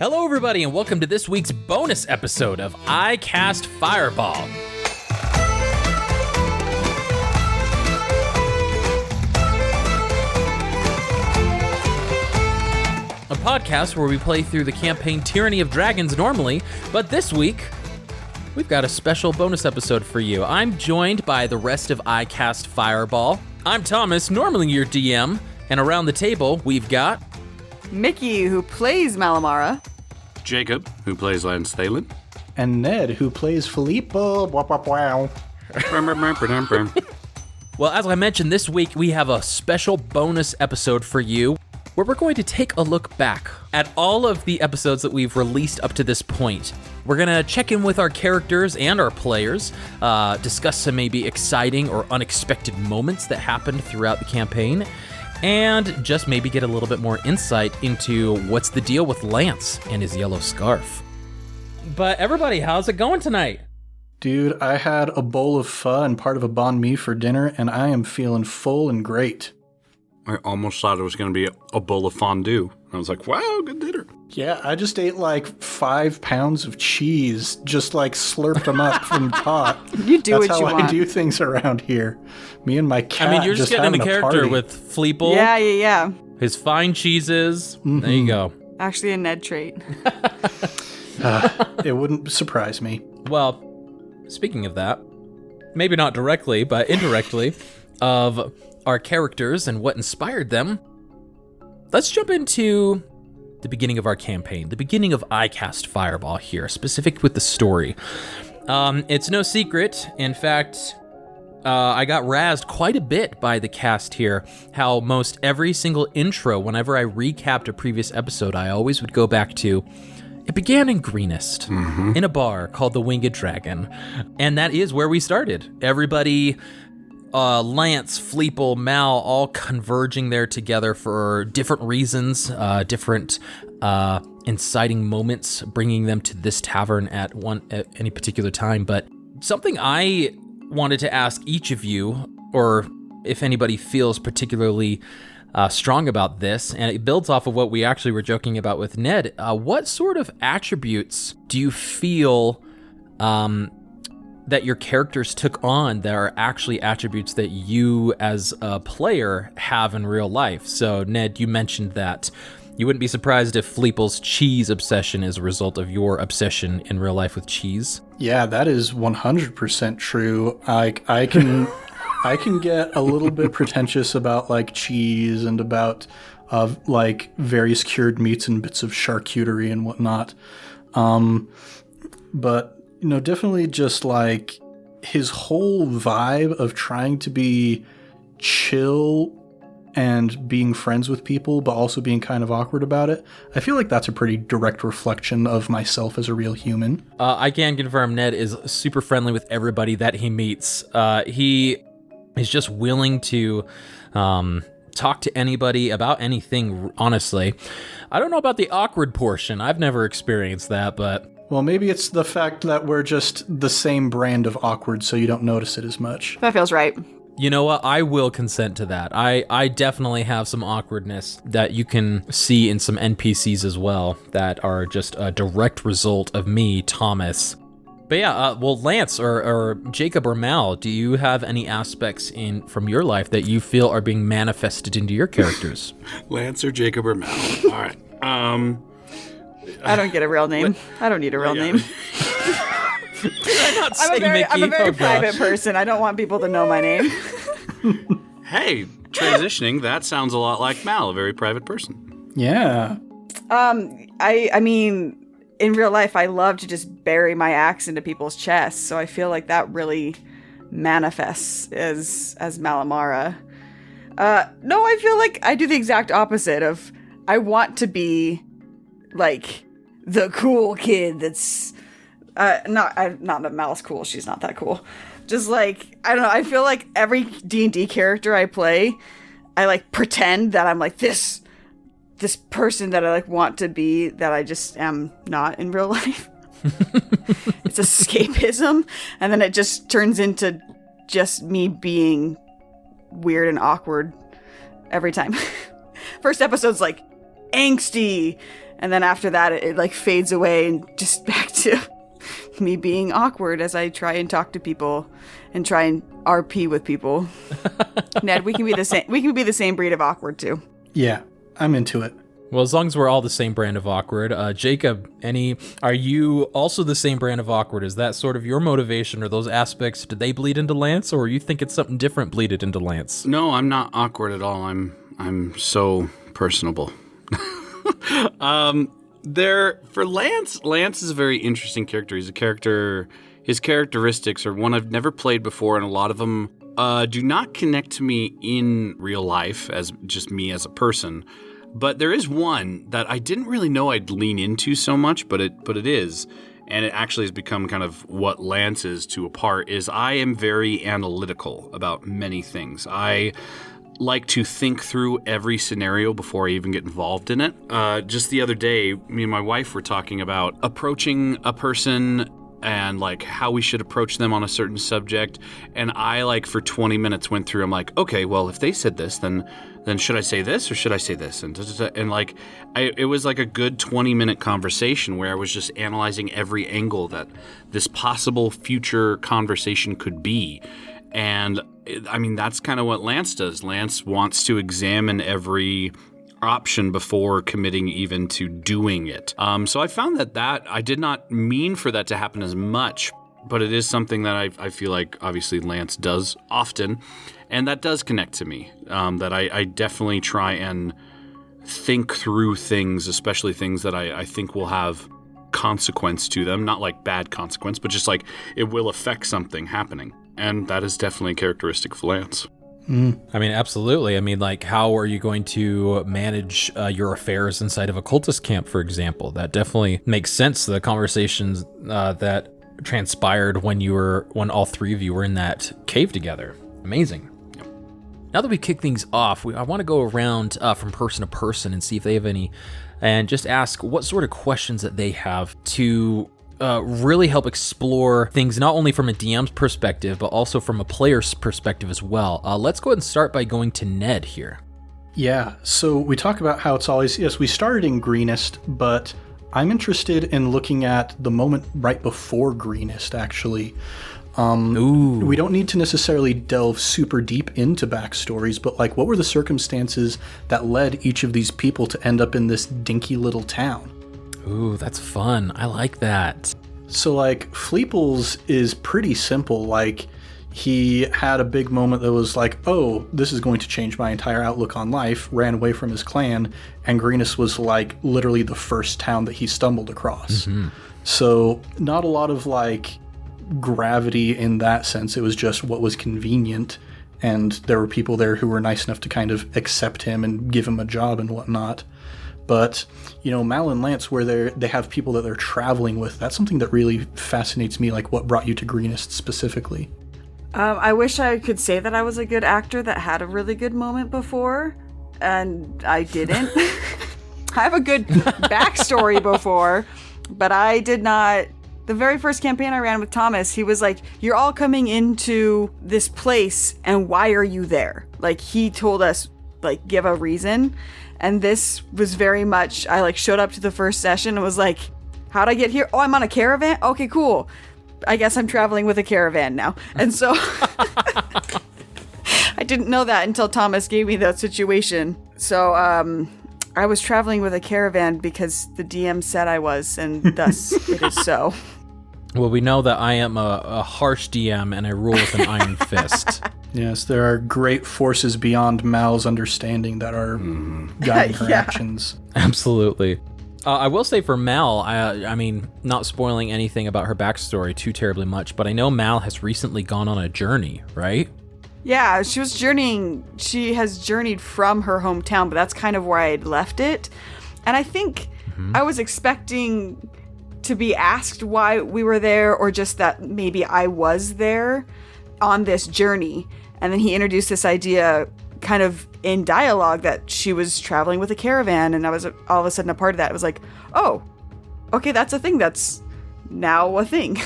Hello, everybody, and welcome to this week's bonus episode of I Cast Fireball. A podcast where we play through the campaign Tyranny of Dragons normally, but this week, we've got a special bonus episode for you. I'm joined by the rest of I Cast Fireball. I'm Thomas, normally your DM, and around the table, we've got... Mickey, who plays Malamara. Jacob, who plays Lance Thalen. And Ned, who plays Fleeple. Well, as I mentioned, this week we have a special bonus episode for you where we're going to take a look back at all of the episodes that we've released up to this point. We're going to check in with our characters and our players, discuss some maybe exciting or unexpected moments that happened throughout the campaign, and just maybe get a little bit more insight into what's the deal with Lance and his yellow scarf. But everybody, how's it going tonight? Dude, I had a bowl of pho and part of a banh mi for dinner, and I am feeling full and great. I almost thought it was going to be a bowl of fondue. I was like, wow, good dinner. Yeah, I just ate like 5 pounds of cheese, just like slurped them up from the pot. You do That's what you how want. I do things around here. Me and my cat. I mean, you're just getting into character party. with Fleeple. Yeah. His fine cheeses. Mm-hmm. There you go. Actually a Ned trait. It wouldn't surprise me. Well, speaking of that, maybe not directly, but indirectly, of our characters and what inspired them, let's jump into the beginning of our campaign, the beginning of I Cast Fireball here, specific with the story. It's no secret, in fact, I got razzed quite a bit by the cast here, how most every single intro, whenever I recapped a previous episode, I always would go back to, it began in Greenest, in a bar called the Winged Dragon, and that is where we started. Everybody... Lance, Fleeple, Mal, all converging there together for different reasons, different inciting moments, bringing them to this tavern at any particular time. But something I wanted to ask each of you, or if anybody feels particularly strong about this, and it builds off of what we actually were joking about with Ned, what sort of attributes do you feel that your characters took on that are actually attributes that you as a player have in real life? So Ned, you mentioned that you wouldn't be surprised if Fleeple's cheese obsession is a result of your obsession in real life with cheese. Yeah, that is 100% true. I can get a little bit pretentious about like cheese and about like various cured meats and bits of charcuterie and whatnot. But you know, definitely just like his whole vibe of trying to be chill and being friends with people, but also being kind of awkward about it. I feel like that's a pretty direct reflection of myself as a real human. I can confirm Ned is super friendly with everybody that he meets. He is just willing to talk to anybody about anything, honestly. I don't know about the awkward portion. I've never experienced that, but... Well, maybe it's the fact that we're just the same brand of awkward, so you don't notice it as much. That feels right. You know what? I will consent to that. I definitely have some awkwardness that you can see in some NPCs as well that are just a direct result of me, Thomas. But yeah, well, Lance or Jacob or Mal, do you have any aspects from your life that you feel are being manifested into your characters? Lance or Jacob or Mal. All right. I don't get a real name. I don't need a real name. I'm a very private person. I don't want people to know my name. Hey, transitioning, that sounds a lot like Mal, a very private person. Yeah. I mean, in real life, I love to just bury my axe into people's chests, so I feel like that really manifests as Malamara. No, I feel like I do the exact opposite of, I want to be like the cool kid that's not that Mal's cool, she's not that cool. Just like, I don't know, I feel like every D&D character I play, I like pretend that I'm like this person that I like want to be that I just am not in real life. It's escapism, and then it just turns into just me being weird and awkward every time. First episode's like angsty And then after that, it like fades away and just back to me being awkward as I try and talk to people and try and RP with people. Ned, we can be the same. We can be the same breed of awkward too. Yeah, I'm into it. Well, as long as we're all the same brand of awkward, Jacob, are you also the same brand of awkward? Is that sort of your motivation, or those aspects, did they bleed into Lance, or you think it's something different bleeded into Lance? No, I'm not awkward at all. I'm so personable. For Lance is a very interesting character. He's a character, his characteristics are one I've never played before, and a lot of them do not connect to me in real life as just me as a person. But there is one that I didn't really know I'd lean into so much, but it is, and it actually has become kind of what Lance is to a part, is I am very analytical about many things. I like to think through every scenario before I even get involved in it. Just the other day, me and my wife were talking about approaching a person and like how we should approach them on a certain subject. And I like for 20 minutes went through, I'm like, okay, well, if they said this, then should I say this or should I say this? And like, it was like a good 20-minute conversation where I was just analyzing every angle that this possible future conversation could be. And I mean, that's kind of what Lance does. Lance wants to examine every option before committing even to doing it. So I found that I did not mean for that to happen as much, but it is something that I feel like obviously Lance does often, and that does connect to me, that I definitely try and think through things, especially things that I think will have consequence to them, not like bad consequence, but just like it will affect something happening. And that is definitely a characteristic of Lance. I mean, absolutely. I mean, like, how are you going to manage your affairs inside of a cultist camp, for example? That definitely makes sense. The conversations that transpired when all three of you were in that cave together. Amazing. Yep. Now that we kick things off, I want to go around from person to person and see if they have any, and just ask what sort of questions that they have to really help explore things not only from a DM's perspective, but also from a player's perspective as well. Let's go ahead and start by going to Ned here. Yeah, so we talk about how it's always, yes, we started in Greenest, but I'm interested in looking at the moment right before Greenest, actually. We don't need to necessarily delve super deep into backstories, but like, what were the circumstances that led each of these people to end up in this dinky little town? Ooh, that's fun. I like that. So, like, Fleeple's is pretty simple. Like, he had a big moment that was like, oh, this is going to change my entire outlook on life, ran away from his clan, and Greenest was, like, literally the first town that he stumbled across. Mm-hmm. So, not a lot of, like, gravity in that sense. It was just what was convenient, and there were people there who were nice enough to kind of accept him and give him a job and whatnot. But, you know, Mal and Lance, where they have people that they're traveling with, that's something that really fascinates me, like what brought you to Greenest specifically. I wish I could say that I was a good actor that had a really good moment before, and I didn't. I have a good backstory before, but I did not. The very first campaign I ran with Thomas, he was like, you're all coming into this place, and why are you there? Like, he told us, like, give a reason. And this was very much, I like showed up to the first session and was like, how'd I get here? Oh, I'm on a caravan? Okay, cool. I guess I'm traveling with a caravan now. And so I didn't know that until Thomas gave me that situation. So I was traveling with a caravan because the DM said I was, and thus it is so. Well, we know that I am a harsh DM and I rule with an iron fist. Yes, there are great forces beyond Mal's understanding that are guiding her actions. Absolutely. I will say for Mal, I mean, not spoiling anything about her backstory too terribly much, but I know Mal has recently gone on a journey, right? Yeah, she has journeyed from her hometown, but that's kind of where I had left it. And I think I was expecting to be asked why we were there, or just that maybe I was there on this journey. And then he introduced this idea kind of in dialogue that she was traveling with a caravan, and I was all of a sudden a part of that. It was like, oh, okay, that's a thing that's now a thing.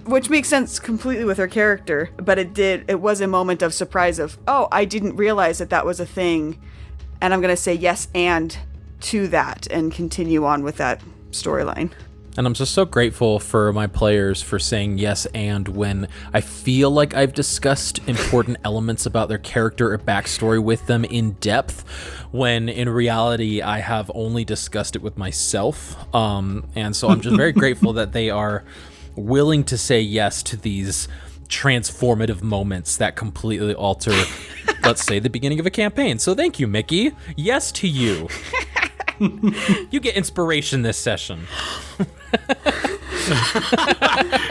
Which makes sense completely with her character, but it was a moment of surprise of, oh, I didn't realize that was a thing, and I'm going to say yes and to that and continue on with that storyline. And I'm just so grateful for my players for saying yes and when I feel like I've discussed important elements about their character or backstory with them in depth, when in reality I have only discussed it with myself. And so I'm just very grateful that they are willing to say yes to these transformative moments that completely alter, let's say, the beginning of a campaign. So thank you, Mickey. Yes to you. You get inspiration this session.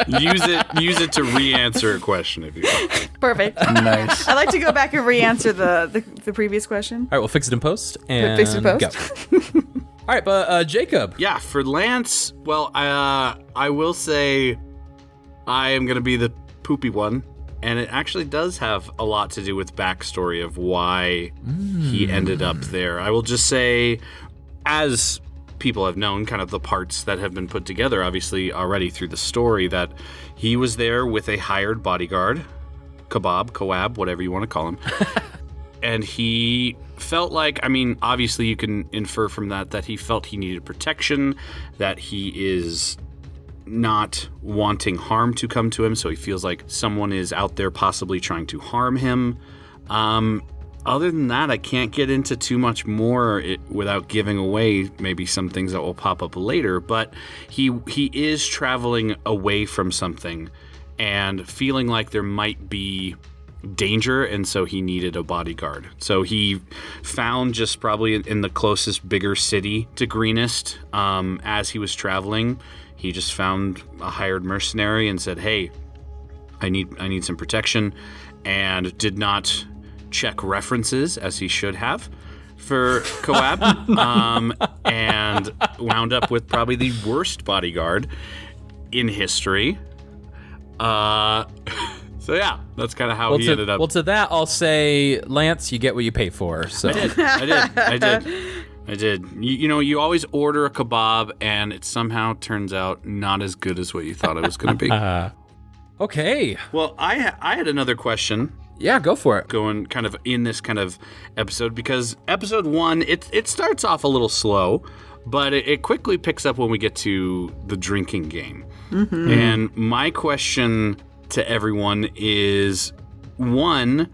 Use it to re-answer a question if you want. Perfect. Nice. I'd like to go back and re-answer the previous question. All right, we'll fix it in post and Fix it in post. go. All right, but Jacob. Yeah, for Lance, well, I will say I am going to be the poopy one, and it actually does have a lot to do with backstory of why he ended up there. I will just say, as people have known, kind of the parts that have been put together, obviously, already through the story, that he was there with a hired bodyguard, Coab, whatever you want to call him. And he felt like, I mean, obviously you can infer from that he felt he needed protection, that he is not wanting harm to come to him, so he feels like someone is out there possibly trying to harm him. Other than that, I can't get into too much more without giving away maybe some things that will pop up later, but he is traveling away from something and feeling like there might be danger, and so he needed a bodyguard. So he found, just probably in the closest bigger city to Greenest, as he was traveling, he just found a hired mercenary and said, "Hey, I need some protection," and did not check references as he should have for Coab, and wound up with probably the worst bodyguard in history. So yeah, that's kind of how he ended up. Well, to that I'll say, Lance, you get what you pay for. So I did. You always order a kebab, and it somehow turns out not as good as what you thought it was going to be. Okay. Well, I had another question. Yeah, go for it. Going kind of in this kind of episode, because episode 1, it starts off a little slow, but it quickly picks up when we get to the drinking game. Mm-hmm. And my question to everyone is, one,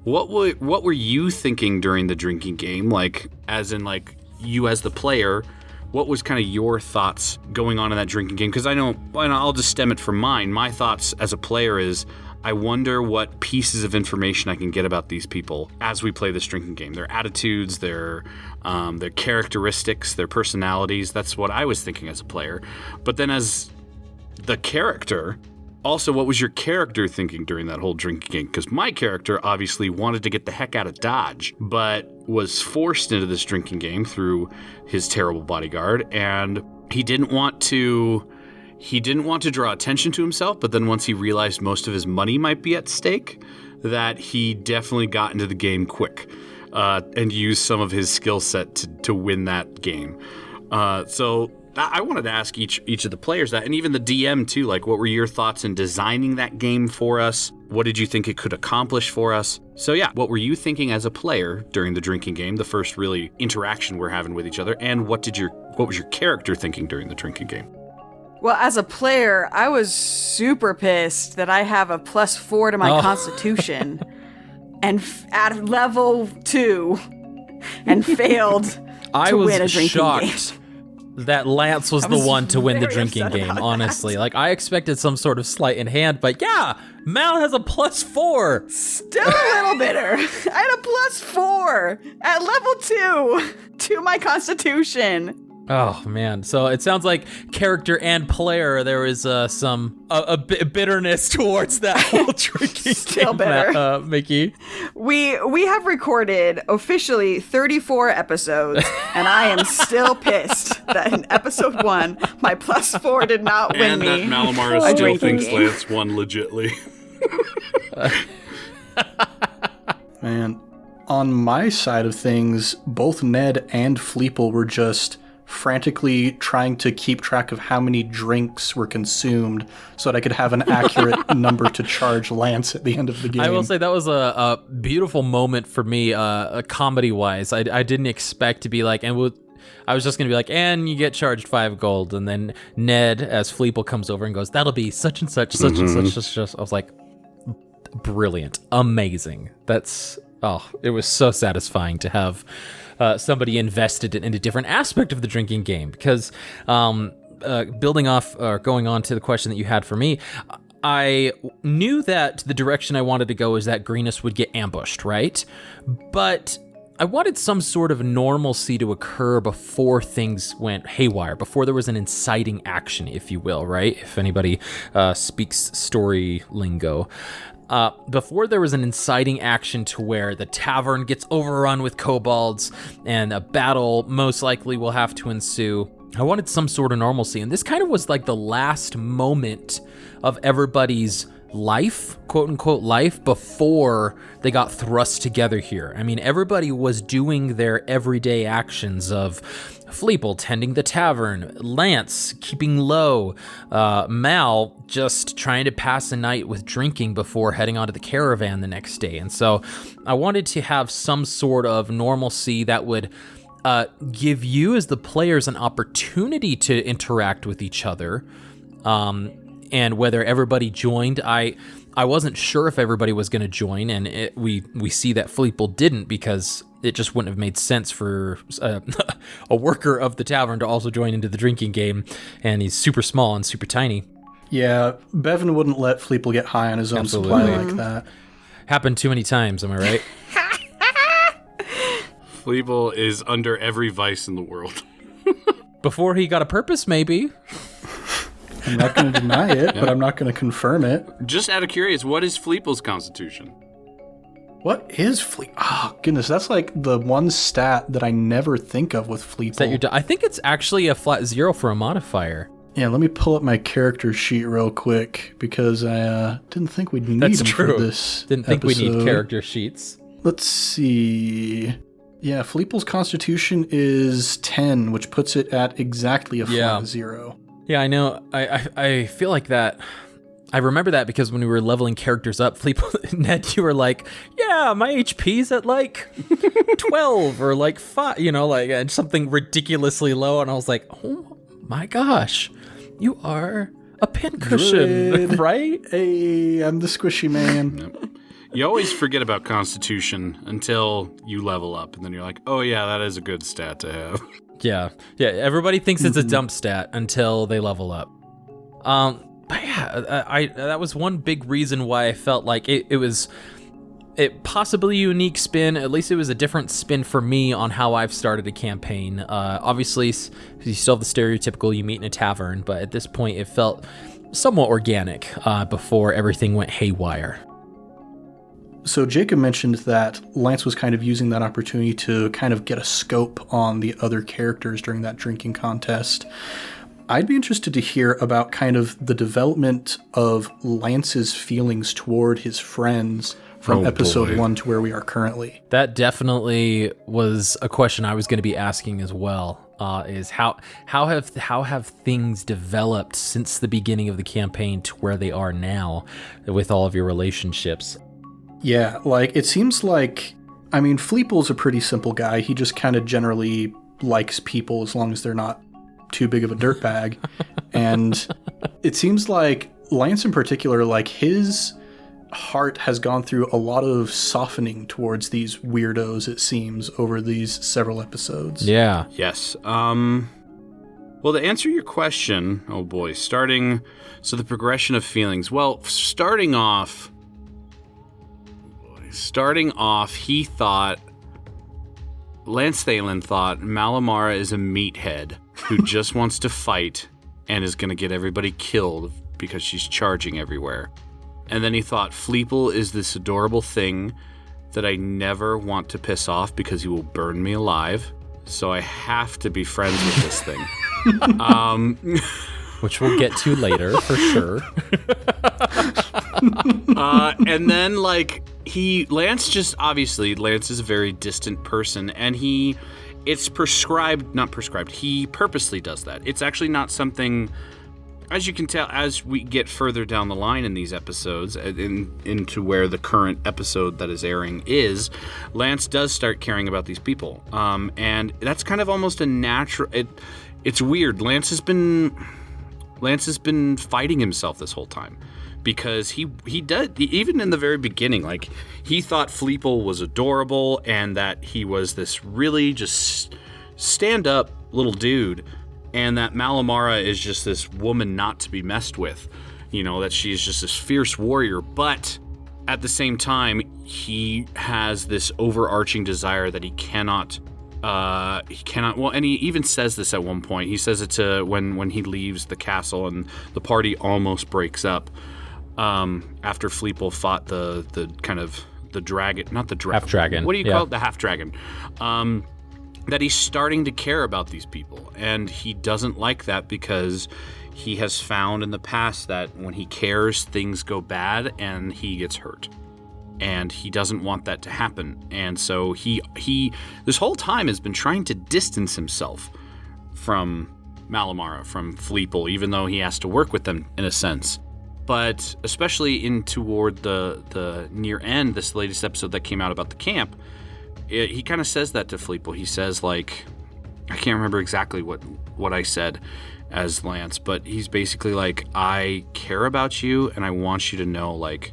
what were you thinking during the drinking game? Like, as in, like, you as the player, what was kind of your thoughts going on in that drinking game? Because I know, and I'll just stem it from mine. My thoughts as a player is, I wonder what pieces of information I can get about these people as we play this drinking game. Their attitudes, their characteristics, their personalities. That's what I was thinking as a player. But then as the character, also, what was your character thinking during that whole drinking game? Because my character obviously wanted to get the heck out of Dodge, but was forced into this drinking game through his terrible bodyguard, and he didn't want to draw attention to himself, but then once he realized most of his money might be at stake, that he definitely got into the game quick and used some of his skill set to win that game. So I wanted to ask each of the players that, and even the DM too, like, what were your thoughts in designing that game for us? What did you think it could accomplish for us? So yeah, what were you thinking as a player during the drinking game, the first really interaction we're having with each other, and what was your character thinking during the drinking game? Well, as a player, I was super pissed that I have a +4 to my constitution and at level 2 and failed to win a drinking shocked game. That Lance was the one to win the very drinking upset game, about honestly. Like, I expected some sort of sleight in hand, but yeah, Mal has a +4. Still a little bitter. I had a +4 at level 2 to my constitution. Oh, man. So it sounds like character and player, there is some bitterness towards that whole drinking Still game, bitter. Mickey. We have recorded officially 34 episodes, and I am still pissed that in episode 1, my +4 did not win and me. And that Malamara a still drinking thinks game. Lance won legitly. Man, on my side of things, both Ned and Fleeple were just frantically trying to keep track of how many drinks were consumed so that I could have an accurate number to charge Lance at the end of the game. I will say that was a beautiful moment for me, comedy-wise. I didn't expect to be like, and I was just going to be like, and you get charged 5 gold. And then Ned, as Fleeple, comes over and goes, that'll be such and such, such and such. I was like, brilliant, amazing. It was so satisfying to have somebody invested in a different aspect of the drinking game. Because building off or going on to the question that you had for me, I knew that the direction I wanted to go is that Greenest would get ambushed, right? But I wanted some sort of normalcy to occur before things went haywire, before there was an inciting action, if you will, right? If anybody speaks story lingo. Before there was an inciting action to where the tavern gets overrun with kobolds and a battle most likely will have to ensue, I wanted some sort of normalcy. And this kind of was like the last moment of everybody's life, quote unquote life, before they got thrust together here. I mean, everybody was doing their everyday actions of Fleeple tending the tavern, Lance keeping low, Mal just trying to pass a night with drinking before heading onto the caravan the next day. And so I wanted to have some sort of normalcy that would give you as the players an opportunity to interact with each other. And whether everybody joined, I wasn't sure if everybody was going to join, and we see that Fleeple didn't, because it just wouldn't have made sense for a worker of the tavern to also join into the drinking game, and he's super small and super tiny. Yeah, Bevan wouldn't let Fleeple get high on his own supply like that. Happened too many times, am I right? Fleeple is under every vice in the world. Before he got a purpose, maybe. I'm not going to deny it, but I'm not going to confirm it. Just out of curious, what is Fleeple's constitution? What is Fleeple? Oh, goodness, that's like the one stat that I never think of with Fleeple. I think it's actually a flat 0 for a modifier. Yeah, let me pull up my character sheet real quick, because I didn't think we'd need them for this Didn't think episode. we need character sheets. Let's see. Yeah, Fleeple's constitution is 10, which puts it at exactly a flat 0. Yeah, I know. I feel like that. I remember that because when we were leveling characters up, Fleeple, Ned, you were like, yeah, my HP's at like 12 or like 5, and something ridiculously low. And I was like, oh my gosh, you are a pincushion, Druid. right? Hey, I'm the squishy man. Yep. You always forget about Constitution until you level up, and then you're like, oh yeah, that is a good stat to have. Yeah. Everybody thinks it's a dump stat until they level up. But yeah, that was one big reason why I felt like it was possibly a unique spin. At least it was a different spin for me on how I've started a campaign. Obviously, you still have the stereotypical you meet in a tavern, but at this point it felt somewhat organic before everything went haywire. So Jacob mentioned that Lance was kind of using that opportunity to kind of get a scope on the other characters during that drinking contest. I'd be interested to hear about kind of the development of Lance's feelings toward his friends from episode 1 to where we are currently. That definitely was a question I was going to be asking as well. Is how have things developed since the beginning of the campaign to where they are now with all of your relationships? Yeah, like, it seems like, I mean, Fleeple's a pretty simple guy. He just kind of generally likes people as long as they're not too big of a dirtbag. And it seems like Lance in particular, like, his heart has gone through a lot of softening towards these weirdos, it seems, over these several episodes. Yeah. Yes. Well, to answer your question, oh boy, so the progression of feelings. Well, starting off, Lance Thalen thought Malamara is a meathead who just wants to fight and is going to get everybody killed because she's charging everywhere. And then he thought Fleeple is this adorable thing that I never want to piss off because he will burn me alive. So I have to be friends with this thing. Which we'll get to later, for sure. And then, like, Lance is a very distant person, and he purposely does that. It's actually not something as you can tell, as we get further down the line in these episodes, into where the current episode that is airing is, Lance does start caring about these people. And that's kind of almost a natural... It's weird. Lance has been fighting himself this whole time. Because he did, even in the very beginning, like, he thought Fleeple was adorable and that he was this really just stand-up little dude, and that Malamara is just this woman not to be messed with, you know, that she's just this fierce warrior. But at the same time, he has this overarching desire that he cannot, well, and he even says this at one point. He says it to when he leaves the castle and the party almost breaks up. After Fleeple fought the kind of the dragon, not the dragon. Half dragon. What do you call it? The half dragon. That he's starting to care about these people. And he doesn't like that because he has found in the past that when he cares, things go bad and he gets hurt. And he doesn't want that to happen. And so he this whole time has been trying to distance himself from Malamara, from Fleeple, even though he has to work with them in a sense. But especially in toward the near end, this latest episode that came out about the camp, he kind of says that to Fleeple. He says, like, I can't remember exactly what I said as Lance, but he's basically like, I care about you and I want you to know, like,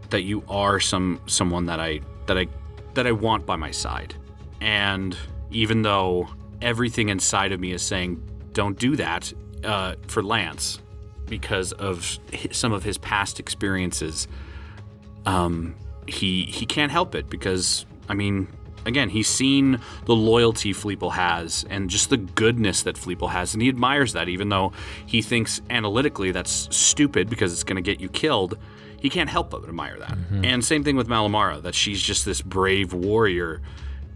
that you are someone that I want by my side. And even though everything inside of me is saying, don't do that, for Lance, because of some of his past experiences, he can't help it because, I mean, again, he's seen the loyalty Fleeple has and just the goodness that Fleeple has, and he admires that, even though he thinks analytically that's stupid because it's going to get you killed. He can't help but admire that. Mm-hmm. And same thing with Malamara, that she's just this brave warrior,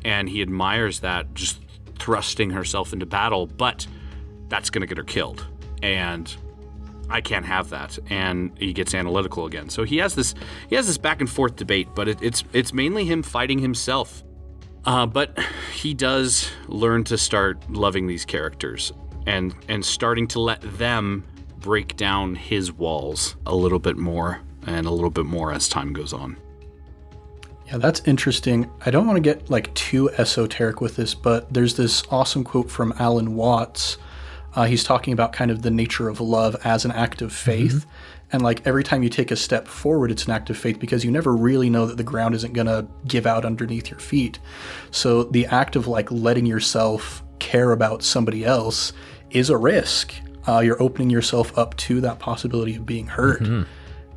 and he admires that, just thrusting herself into battle, but that's going to get her killed. And I can't have that, and he gets analytical again. So he has this back and forth debate, but it's mainly him fighting himself. But he does learn to start loving these characters and starting to let them break down his walls a little bit more as time goes on. Yeah, that's interesting. I don't want to get like too esoteric with this, but there's this awesome quote from Alan Watts. He's talking about kind of the nature of love as an act of faith. Mm-hmm. And like every time you take a step forward, it's an act of faith because you never really know that the ground isn't going to give out underneath your feet. So the act of like letting yourself care about somebody else is a risk. You're opening yourself up to that possibility of being hurt. Mm-hmm.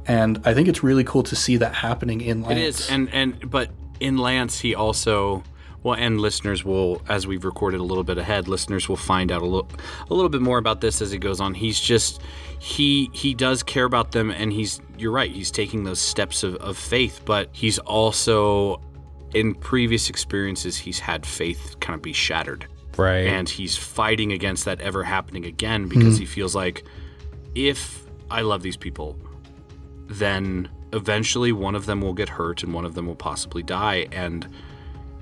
And I think it's really cool to see that happening in Lance. It is. But in Lance, he also... Well, and listeners will, as we've recorded a little bit ahead, listeners will find out a little bit more about this as it goes on. He's just, he does care about them, and you're right, he's taking those steps of faith, but he's also, in previous experiences, he's had faith kind of be shattered. Right. And he's fighting against that ever happening again because he feels like, if I love these people, then eventually one of them will get hurt and one of them will possibly die, and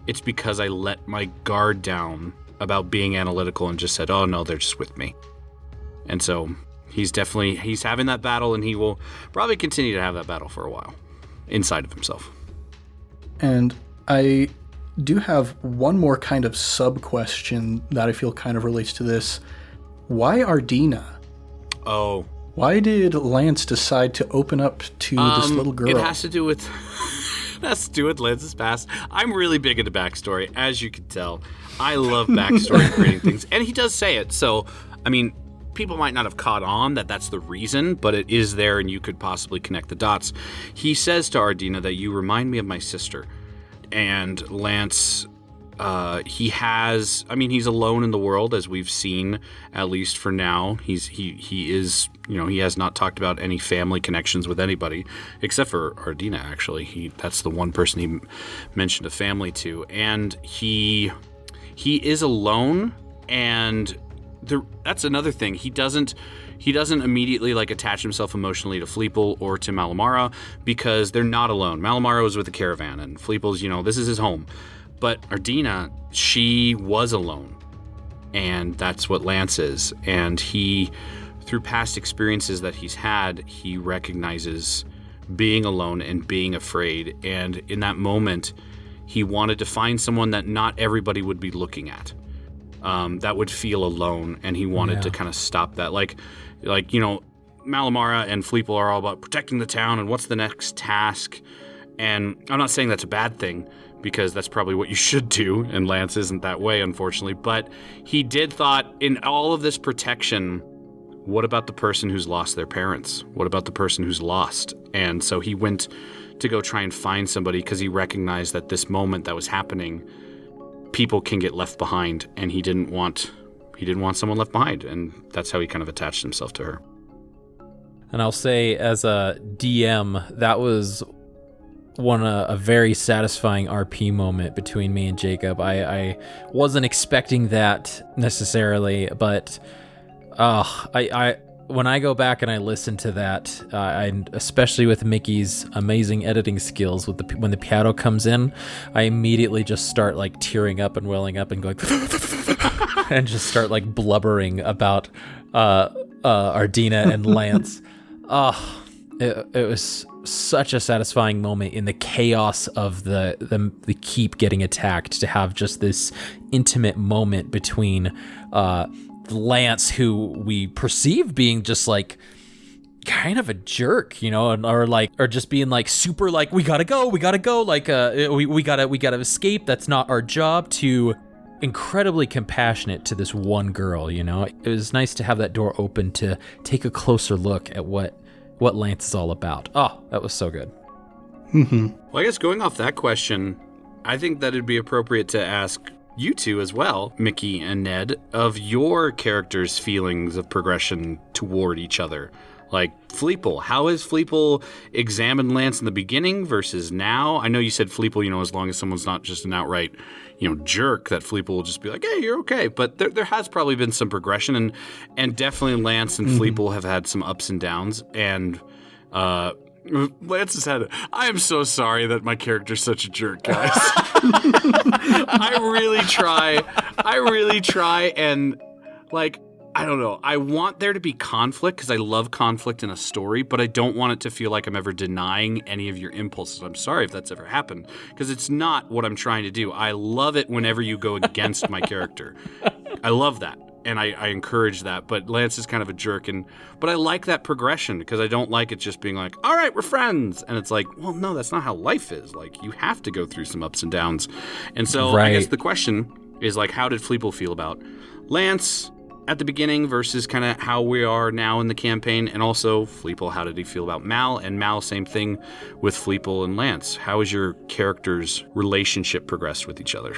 it's because I let my guard down about being analytical and just said, oh no, they're just with me. And so he's having that battle, and he will probably continue to have that battle for a while inside of himself. And I do have one more kind of sub-question that I feel kind of relates to this. Why Ardina? Oh. Why did Lance decide to open up to this little girl? It has to do with... That's to do with Lance's past. I'm really big into backstory, as you can tell. I love backstory and creating things. And he does say it. So, I mean, people might not have caught on that that's the reason, but it is there and you could possibly connect the dots. He says to Ardina that you remind me of my sister. And Lance, he's alone in the world, as we've seen, at least for now. He is, he has not talked about any family connections with anybody, except for Ardina, actually. That's the one person he mentioned a family to. And he is alone, and that's another thing. He doesn't immediately attach himself emotionally to Fleeple or to Malamara, because they're not alone. Malamara was with the caravan, and Fleeple's, this is his home. But Ardina, she was alone, and that's what Lance is. And he, through past experiences that he's had, he recognizes being alone and being afraid. And in that moment, he wanted to find someone that not everybody would be looking at, that would feel alone. And he wanted to kind of stop that. Like, Malamara and Fleeple are all about protecting the town and what's the next task. And I'm not saying that's a bad thing, because that's probably what you should do, and Lance isn't that way, unfortunately. But he did thought, in all of this protection, what about the person who's lost their parents? What about the person who's lost? And so he went to go try and find somebody, because he recognized that this moment that was happening, people can get left behind, and he didn't want someone left behind, and that's how he kind of attached himself to her. And I'll say, as a DM, that was a very satisfying RP moment between me and Jacob. I wasn't expecting that necessarily, but I when I go back and I listen to that, and especially with Mickey's amazing editing skills, when the piano comes in, I immediately just start like tearing up and welling up and going and just start like blubbering about Ardina and Lance. It was such a satisfying moment in the chaos of the keep getting attacked, to have just this intimate moment between Lance, who we perceive being just like kind of a jerk, or just being like super like, we gotta go, like we gotta escape, that's not our job, to incredibly compassionate to this one girl. It was nice to have that door open to take a closer look at what Lance is all about. Oh, that was so good. Well, I guess going off that question, I think that it'd be appropriate to ask you two as well, Mickey and Ned, of your characters' feelings of progression toward each other. Like Fleeple, how has Fleeple examined Lance in the beginning versus now? I know you said Fleeple, as long as someone's not just an outright, jerk, that Fleeple will just be like, hey, you're okay. But there has probably been some progression, and definitely Lance and Fleeple have had some ups and downs. And Lance has had, I am so sorry that my character's such a jerk, guys. I really try, and like, I don't know. I want there to be conflict, because I love conflict in a story, but I don't want it to feel like I'm ever denying any of your impulses. I'm sorry if that's ever happened, because it's not what I'm trying to do. I love it whenever you go against my character. I love that, and I encourage that. But Lance is kind of a jerk, but I like that progression, because I don't like it just being like, all right, we're friends. And it's like, well, no, that's not how life is. Like, you have to go through some ups and downs. And so I guess the question is, like, how did Fleeple feel about Lance at the beginning versus kind of how we are now in the campaign? And also, Fleeple, how did he feel about Mal? And Mal, same thing with Fleeple and Lance. How has your characters' relationship progressed with each other?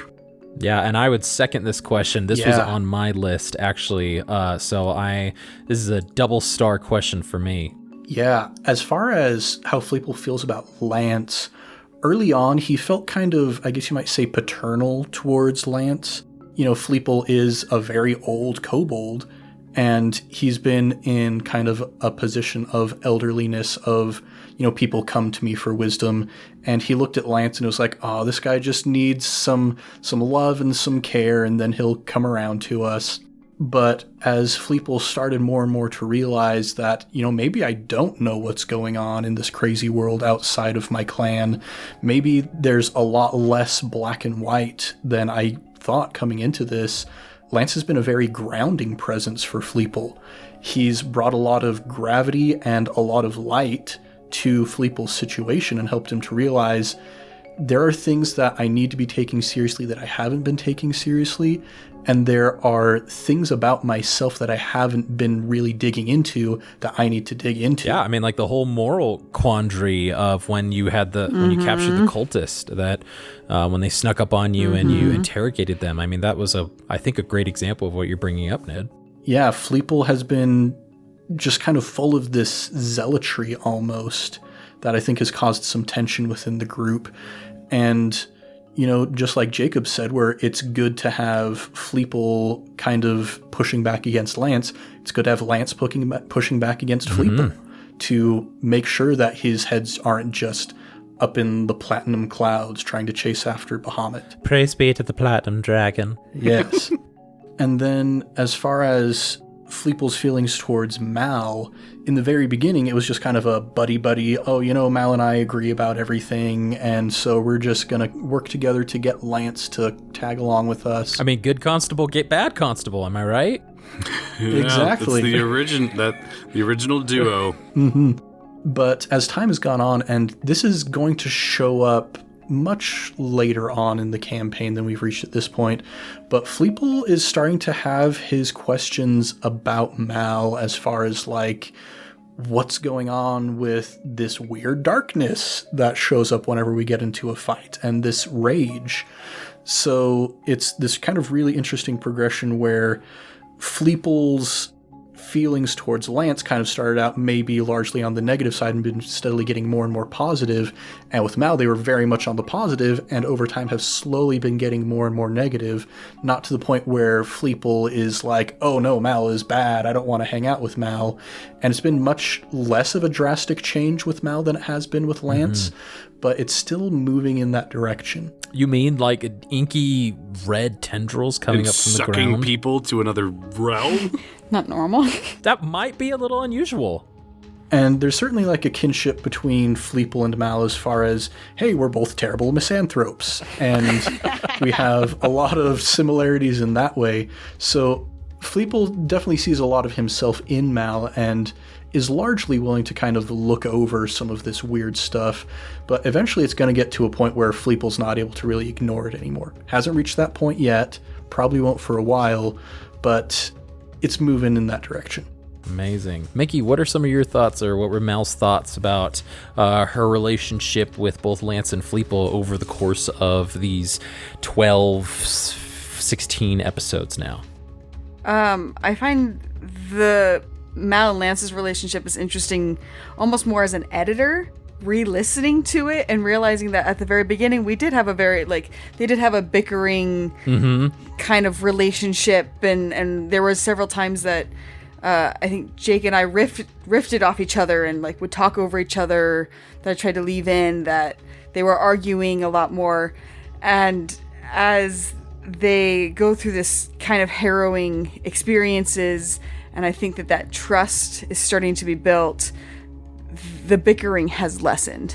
Yeah, and I would second this question. This was on my list, actually. This is a double star question for me. Yeah, as far as how Fleeple feels about Lance, early on, he felt kind of, I guess you might say, paternal towards Lance. Fleeple is a very old kobold, and he's been in kind of a position of elderliness of, people come to me for wisdom. And he looked at Lance and was like, oh, this guy just needs some love and some care, and then he'll come around to us. But as Fleeple started more and more to realize that, maybe I don't know what's going on in this crazy world outside of my clan, maybe there's a lot less black and white than I thought coming into this, Lance has been a very grounding presence for Fleeple. He's brought a lot of gravity and a lot of light to Fleeple's situation and helped him to realize there are things that I need to be taking seriously that I haven't been taking seriously, and there are things about myself that I haven't been really digging into that I need to dig into. Yeah, I mean, like the whole moral quandary of when you had when you captured the cultist, that when they snuck up on you and you interrogated them. I mean, that was I think a great example of what you're bringing up, Ned. Yeah, Fleeple has been just kind of full of this zealotry almost that I think has caused some tension within the group. And, just like Jacob said, where it's good to have Fleeple kind of pushing back against Lance, it's good to have Lance pushing back against Fleeple to make sure that his heads aren't just up in the platinum clouds trying to chase after Bahamut. Praise be to the platinum dragon. Yes. And then as far as Fleeple's feelings towards Mal, in the very beginning, it was just kind of a buddy-buddy, oh, Mal and I agree about everything, and so we're just going to work together to get Lance to tag along with us. I mean, good constable get bad constable, am I right? Exactly. It's the original duo. Mm-hmm. But as time has gone on, and this is going to show up much later on in the campaign than we've reached at this point, but Fleeple is starting to have his questions about Mal as far as like what's going on with this weird darkness that shows up whenever we get into a fight and this rage. So it's this kind of really interesting progression where Fleeple's feelings towards Lance kind of started out maybe largely on the negative side and been steadily getting more and more positive. And with Mal, they were very much on the positive and over time have slowly been getting more and more negative, not to the point where Fleeple is like, oh no, Mal is bad, I don't want to hang out with Mal. And it's been much less of a drastic change with Mal than it has been with Lance, but it's still moving in that direction. You mean like inky red tendrils coming up from the ground? Sucking people to another realm? Not normal. That might be a little unusual. And there's certainly like a kinship between Fleeple and Mal as far as, hey, we're both terrible misanthropes. And we have a lot of similarities in that way. So Fleeple definitely sees a lot of himself in Mal and is largely willing to kind of look over some of this weird stuff. But eventually it's going to get to a point where Fleeple's not able to really ignore it anymore. Hasn't reached that point yet, probably won't for a while, but it's moving in that direction. Amazing. Mickey, what are some of your thoughts, or what were Mal's thoughts about her relationship with both Lance and Fleeple over the course of these 12, 16 episodes now? I find the Mal and Lance's relationship is interesting almost more as an editor, re-listening to it and realizing that at the very beginning we did have a very, like, they did have a bickering kind of relationship, and there was several times that I think Jake and I riffed off each other and like would talk over each other, that I tried to leave in, that they were arguing a lot more. And as they go through this kind of harrowing experiences, and I think that trust is starting to be built, the bickering has lessened.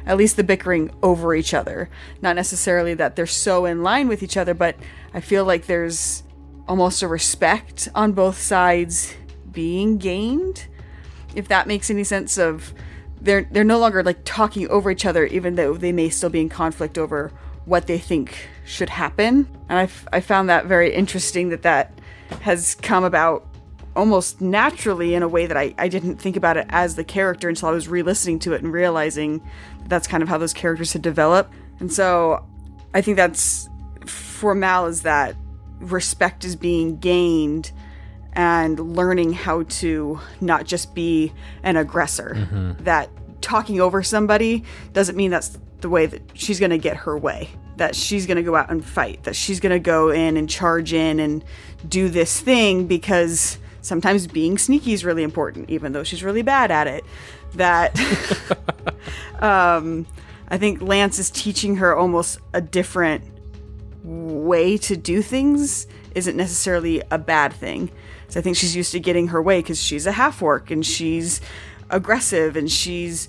At least the bickering over each other. Not necessarily that they're so in line with each other, but I feel like there's almost a respect on both sides being gained, if that makes any sense. Of they're no longer like talking over each other, even though they may still be in conflict over what they think should happen. And I found that very interesting, that has come about almost naturally in a way that I didn't think about it as the character until I was re-listening to it and realizing that's kind of how those characters had developed. And so I think that's, for Mal, is that respect is being gained and learning how to not just be an aggressor. That talking over somebody doesn't mean that's the way that she's going to get her way, that she's going to go out and fight, that she's going to go in and charge in and do this thing, because sometimes being sneaky is really important, even though she's really bad at it. That I think Lance is teaching her almost a different way to do things isn't necessarily a bad thing. So I think she's used to getting her way because she's a half-orc and she's aggressive and she's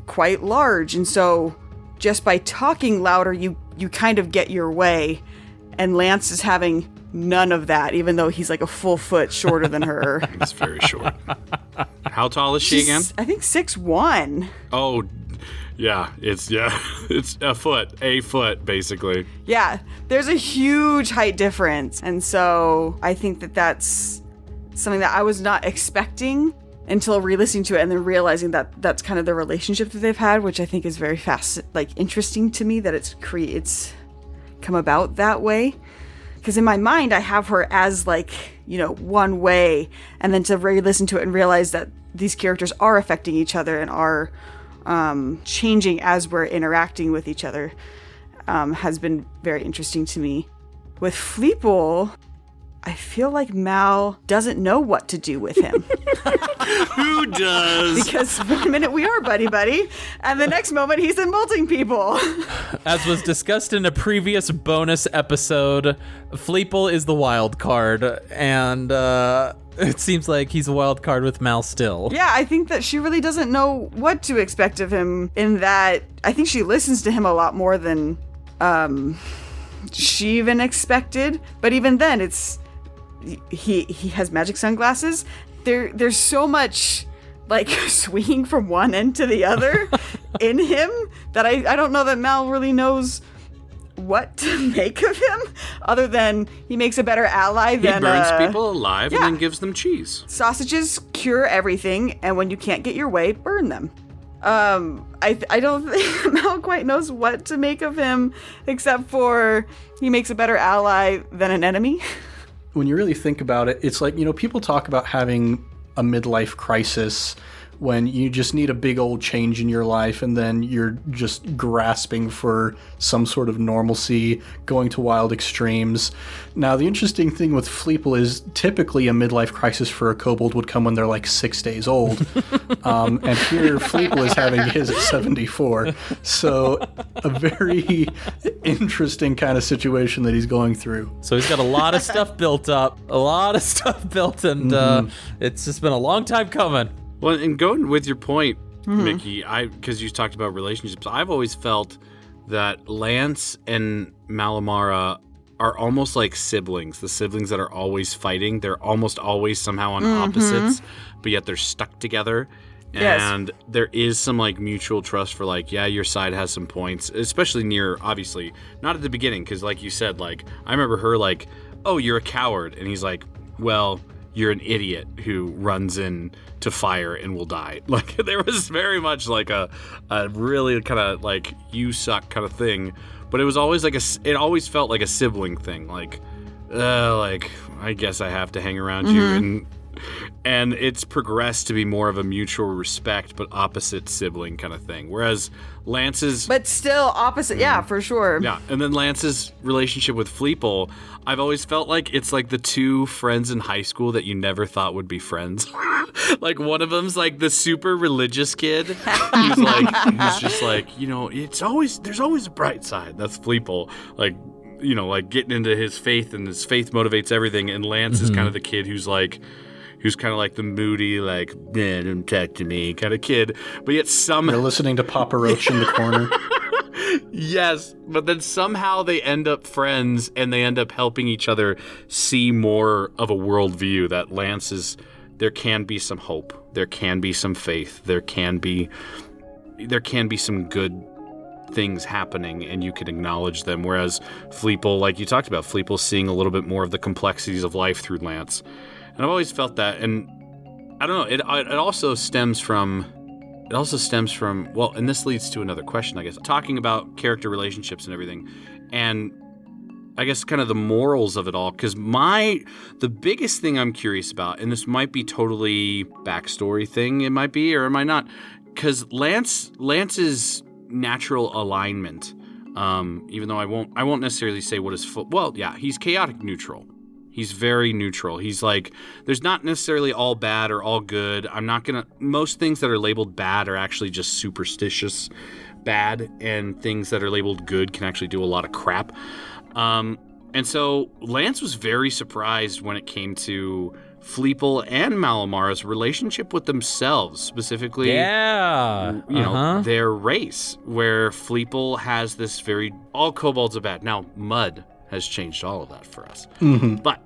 quite large. And so just by talking louder, you kind of get your way. And Lance is having none of that, even though he's like a full foot shorter than her. He's very short. How tall is she again? I think 6'1". Oh, yeah. It's a foot, basically. Yeah, there's a huge height difference. And so I think that's something that I was not expecting until re-listening to it, and then realizing that that's kind of the relationship that they've had, which I think is very interesting to me, that it's come about that way. Because in my mind, I have her as one way, and then to re-listen to it and realize that these characters are affecting each other and are changing as we're interacting with each other has been very interesting to me. With Fleeple, I feel like Mal doesn't know what to do with him. Who does? Because one minute we are buddy, and the next moment he's molting people. As was discussed in a previous bonus episode, Fleeple is the wild card, and It seems like he's a wild card with Mal still. Yeah, I think that she really doesn't know what to expect of him in that I think she listens to him a lot more than she even expected. But even then, it's he has magic sunglasses. There's so much like swinging from one end to the other in him that I don't know that Mal really knows what to make of him, other than he makes a better ally than... He burns people alive and then gives them cheese. Sausages cure everything, and when you can't get your way, burn them. I don't think Mal quite knows what to make of him, except for he makes a better ally than an enemy. When you really think about it, it's like, people talk about having a midlife crisis when you just need a big old change in your life and then you're just grasping for some sort of normalcy, going to wild extremes. Now, the interesting thing with Fleeple is typically a midlife crisis for a kobold would come when they're like 6 days old. And here Fleeple is having his at 74. So a very interesting kind of situation that he's going through. So he's got a lot of stuff built up, and it's just been a long time coming. Well, and going with your point, Mickey, because you talked about relationships, I've always felt that Lance and Malamara are almost like siblings, the siblings that are always fighting. They're almost always somehow on opposites, but yet they're stuck together. And there is some like mutual trust for like, yeah, your side has some points, especially near, obviously, not at the beginning, because like you said, like, I remember her like, oh, you're a coward. And he's like, well, you're an idiot who runs into fire and will die. Like, there was very much like a really kind of like, you suck kind of thing. But it was always like it always felt like a sibling thing. Like, I guess I have to hang around you. And it's progressed to be more of a mutual respect, but opposite sibling kind of thing. Whereas Lance's... But still opposite, yeah, for sure. Yeah, and then Lance's relationship with Fleeple, I've always felt like it's like the two friends in high school that you never thought would be friends. Like, one of them's like the super religious kid who's just like, there's always a bright side. That's Fleeple. Like, like getting into his faith, and his faith motivates everything. And Lance is kind of the kid who's kind of like the moody, like, don't talk to me kind of kid. But yet somehow... They're listening to Papa Roach in the corner. Yes, but then somehow they end up friends, and they end up helping each other see more of a worldview that Lance is... There can be some hope. There can be some faith. There can be some good things happening, and you can acknowledge them. Whereas Fleeple, like you talked about, Fleeple's seeing a little bit more of the complexities of life through Lance. And I've always felt that, and I don't know, it also stems from, well, and this leads to another question, I guess, talking about character relationships and everything, and I guess kind of the morals of it all, because the biggest thing I'm curious about, and this might be totally backstory thing, it might be, or it might not, because Lance's natural alignment, even though I won't necessarily say what his, he's chaotic neutral. He's very neutral. He's like, there's not necessarily all bad or all good. Most things that are labeled bad are actually just superstitious bad, and things that are labeled good can actually do a lot of crap. And so Lance was very surprised when it came to Fleeple and Malamara's relationship with themselves, specifically, their race, where Fleeple has this all kobolds are bad. Now, Mud has changed all of that for us. But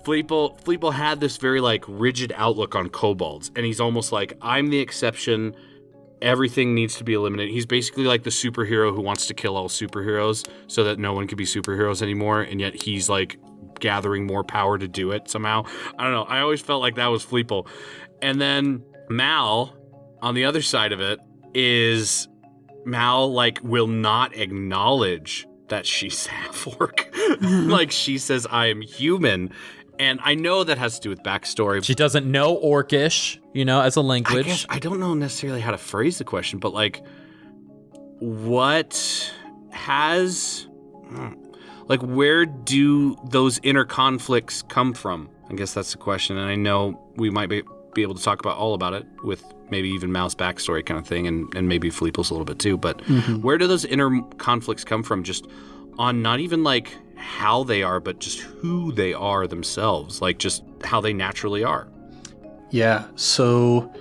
Fleeple had this very like rigid outlook on kobolds, and he's almost like, I'm the exception. Everything needs to be eliminated. He's basically like the superhero who wants to kill all superheroes so that no one can be superheroes anymore, and yet he's like gathering more power to do it somehow. I don't know. I always felt like that was Fleeple. And then Mal, on the other side of it, is Mal like will not acknowledge that she's half-orc. Like, she says, I am human. And I know that has to do with backstory. She doesn't know Orcish, as a language. I guess I don't know necessarily how to phrase the question, but like, where do those inner conflicts come from? I guess that's the question. And I know we might be able to talk about all about it with maybe even Mal's backstory kind of thing, and maybe Fleeple's a little bit too. But where do those inner conflicts come from? Just on not even like how they are, but just who they are themselves. Like, just how they naturally are. Yeah, so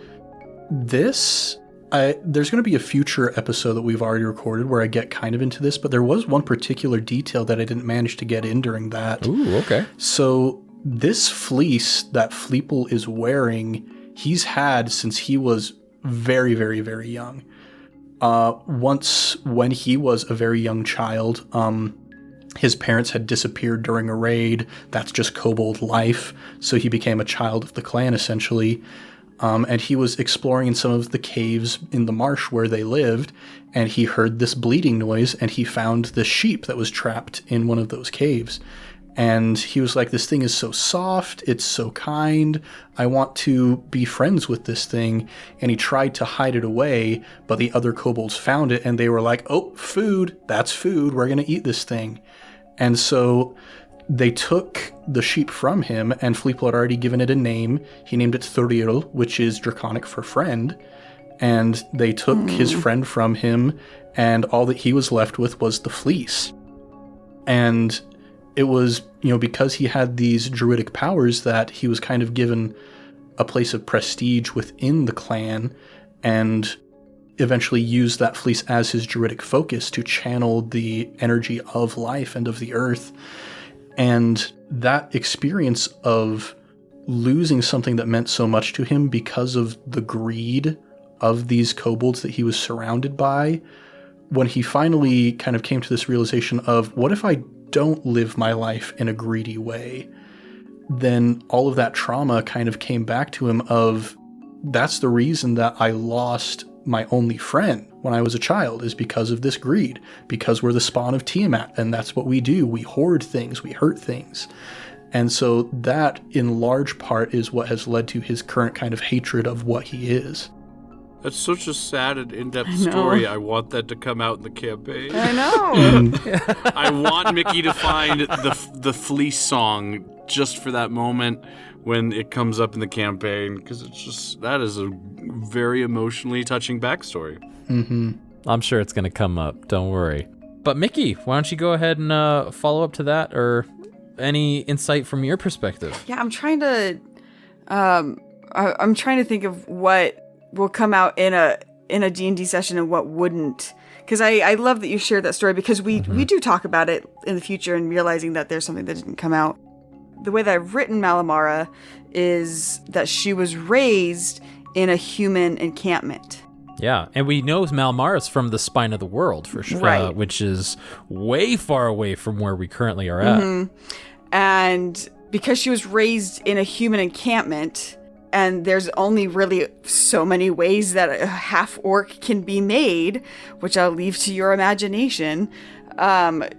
there's going to be a future episode that we've already recorded where I get kind of into this, but there was one particular detail that I didn't manage to get in during that. Ooh, okay. So this fleece that Fleeple is wearing, he's had since he was very, very, very young. Once when he was a very young child, his parents had disappeared during a raid. That's just kobold life. So he became a child of the clan, essentially. And he was exploring in some of the caves in the marsh where they lived, and he heard this bleeding noise, and he found the sheep that was trapped in one of those caves. And he was like, this thing is so soft, it's so kind, I want to be friends with this thing. And he tried to hide it away, but the other kobolds found it, and they were like, oh, food, that's food, we're going to eat this thing. And so they took the sheep from him, and Fleeple had already given it a name. He named it Thuriel, which is Draconic for friend. And they took his friend from him, and all that he was left with was the fleece. And it was, because he had these druidic powers that he was kind of given a place of prestige within the clan, and eventually used that fleece as his druidic focus to channel the energy of life and of the earth. And that experience of losing something that meant so much to him because of the greed of these kobolds that he was surrounded by, when he finally kind of came to this realization of, what if I don't live my life in a greedy way? Then all of that trauma kind of came back to him of, that's the reason that I lost my only friend when I was a child, is because of this greed, because we're the spawn of Tiamat, and that's what we do. We hoard things, we hurt things. And so that, in large part, is what has led to his current kind of hatred of what he is. That's such a sad and in-depth story. I want that to come out in the campaign. I know. I want Mickey to find the fleece song just for that moment when it comes up in the campaign, because that is a very emotionally touching backstory. Mm-hmm. I'm sure it's going to come up. Don't worry. But Mickey, why don't you go ahead and follow up to that, or any insight from your perspective? Yeah, I'm trying to think of what will come out in a D&D session and what wouldn't. Because I love that you shared that story, because we do talk about it in the future and realizing that there's something that didn't come out. The way that I've written Malamara is that she was raised in a human encampment. Yeah, and we know Malamara's from the spine of the world, for sure, right. Which is way far away from where we currently are at. Mm-hmm. And because she was raised in a human encampment, and there's only really so many ways that a half-orc can be made, which I'll leave to your imagination,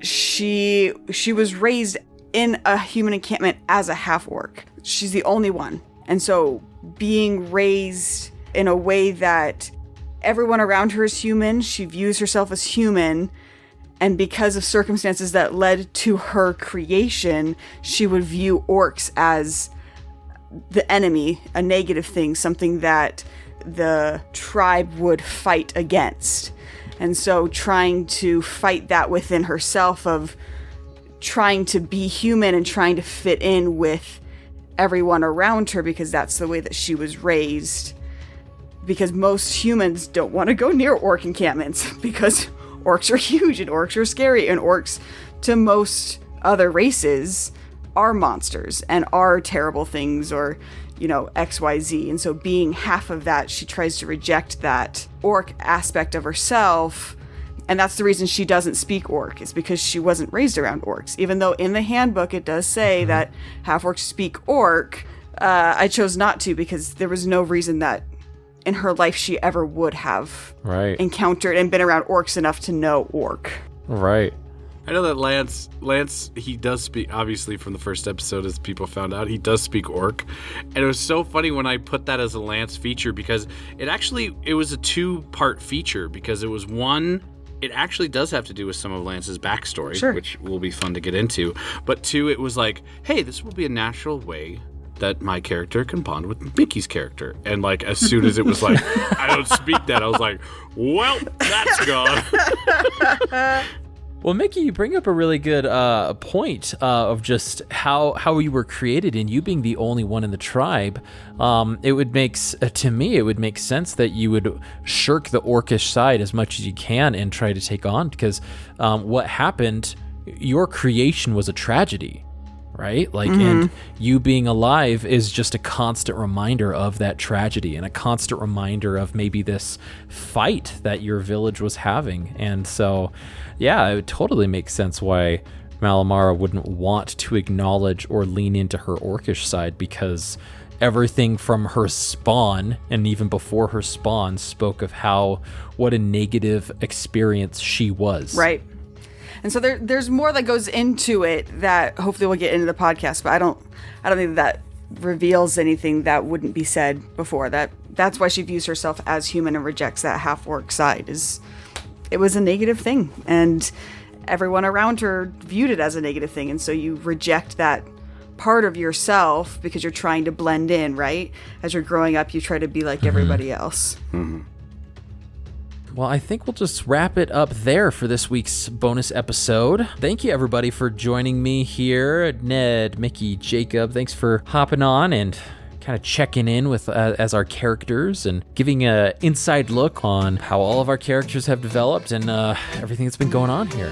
she was raised in a human encampment as a half-orc. She's the only one. And so being raised in a way that everyone around her is human, she views herself as human, and because of circumstances that led to her creation, she would view orcs as the enemy, a negative thing, something that the tribe would fight against. And so trying to fight that within herself of trying to be human and trying to fit in with everyone around her, because that's the way that she was raised. Because most humans don't want to go near orc encampments, because orcs are huge and orcs are scary, and orcs to most other races are monsters and are terrible things, or XYZ. And so being half of that, she tries to reject that orc aspect of herself. And that's the reason she doesn't speak orc, is because she wasn't raised around orcs. Even though in the handbook it does say that half-orcs speak orc, I chose not to, because there was no reason that in her life she ever would have encountered and been around orcs enough to know orc. Right. I know that Lance, he does speak, obviously from the first episode, as people found out, he does speak orc. And it was so funny when I put that as a Lance feature, because it was a two-part feature, because it was one, it actually does have to do with some of Lance's backstory, sure, which will be fun to get into. But two, it was like, hey, this will be a natural way that my character can bond with Mickey's character. And like, as soon as it was like, I don't speak that, I was like, well, that's gone. Well, Mickey, you bring up a really good point of just how you were created, and you being the only one in the tribe. It would make sense that you would shirk the orcish side as much as you can and try to take on, because what happened, your creation was a tragedy, right? Like, and you being alive is just a constant reminder of that tragedy and a constant reminder of maybe this fight that your village was having. And so, yeah, it would totally make sense why Malamara wouldn't want to acknowledge or lean into her orcish side, because everything from her spawn and even before her spawn spoke of what a negative experience she was. Right. And so there's more that goes into it that hopefully we'll get into the podcast, but I don't think that reveals anything that wouldn't be said before. That's why she views herself as human and rejects that half-orc side. It was a negative thing, and everyone around her viewed it as a negative thing, and so you reject that part of yourself because you're trying to blend in, right? As you're growing up, you try to be like everybody else. Mm-hmm. Well, I think we'll just wrap it up there for this week's bonus episode. Thank you, everybody, for joining me here. Ned, Mickey, Jacob, thanks for hopping on and kind of checking in with as our characters and giving an inside look on how all of our characters have developed and everything that's been going on here.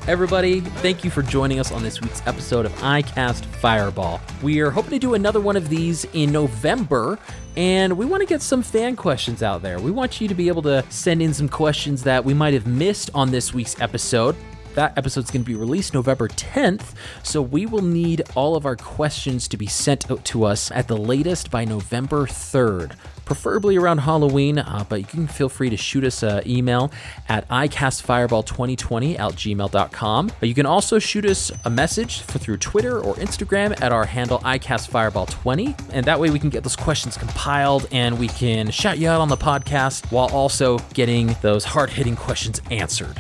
Everybody, thank you for joining us on this week's episode of iCast Fireball. We are hoping to do another one of these in November, and we want to get some fan questions out there. We want you to be able to send in some questions that we might have missed on this week's episode. That episode's going to be released November 10th, so we will need all of our questions to be sent out to us at the latest by November 3rd, preferably around Halloween, but you can feel free to shoot us an email at icastfireball2020@gmail.com. You can also shoot us a message through Twitter or Instagram at our handle icastfireball20, and that way we can get those questions compiled and we can shout you out on the podcast while also getting those hard-hitting questions answered.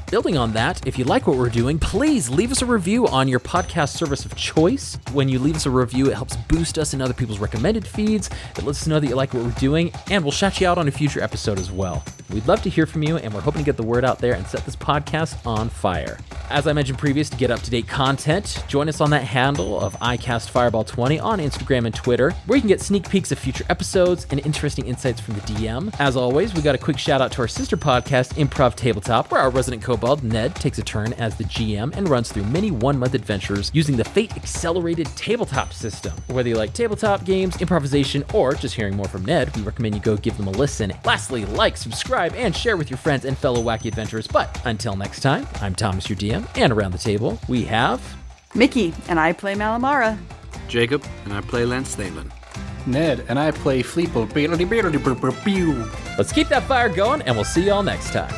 Building on that, if you like what we're doing, please leave us a review on your podcast service of choice. When you leave us a review, it helps boost us in other people's recommended feeds. It lets us know that you like what we're doing, and we'll shout you out on a future episode as well. We'd love to hear from you, and we're hoping to get the word out there and set this podcast on fire. As I mentioned previous, to get up-to-date content, join us on that handle of iCastFireball20 on Instagram and Twitter, where you can get sneak peeks of future episodes and interesting insights from the DM. As always, we got a quick shout out to our sister podcast, Improv Tabletop, where our resident kobold, Ned, takes a turn as the GM and runs through many one-month adventures using the Fate Accelerated Tabletop system. Whether you like tabletop games, improvisation, or just hearing more from Ned, we recommend you go give them a listen. Lastly, like, subscribe, and share with your friends and fellow wacky adventurers. But until next time, I'm Thomas, your DM, and around the table, we have... Mickey, and I play Malamara. Jacob, and I play Lance Thalen. Ned, and I play Fleeple. Let's keep that fire going, and we'll see y'all next time.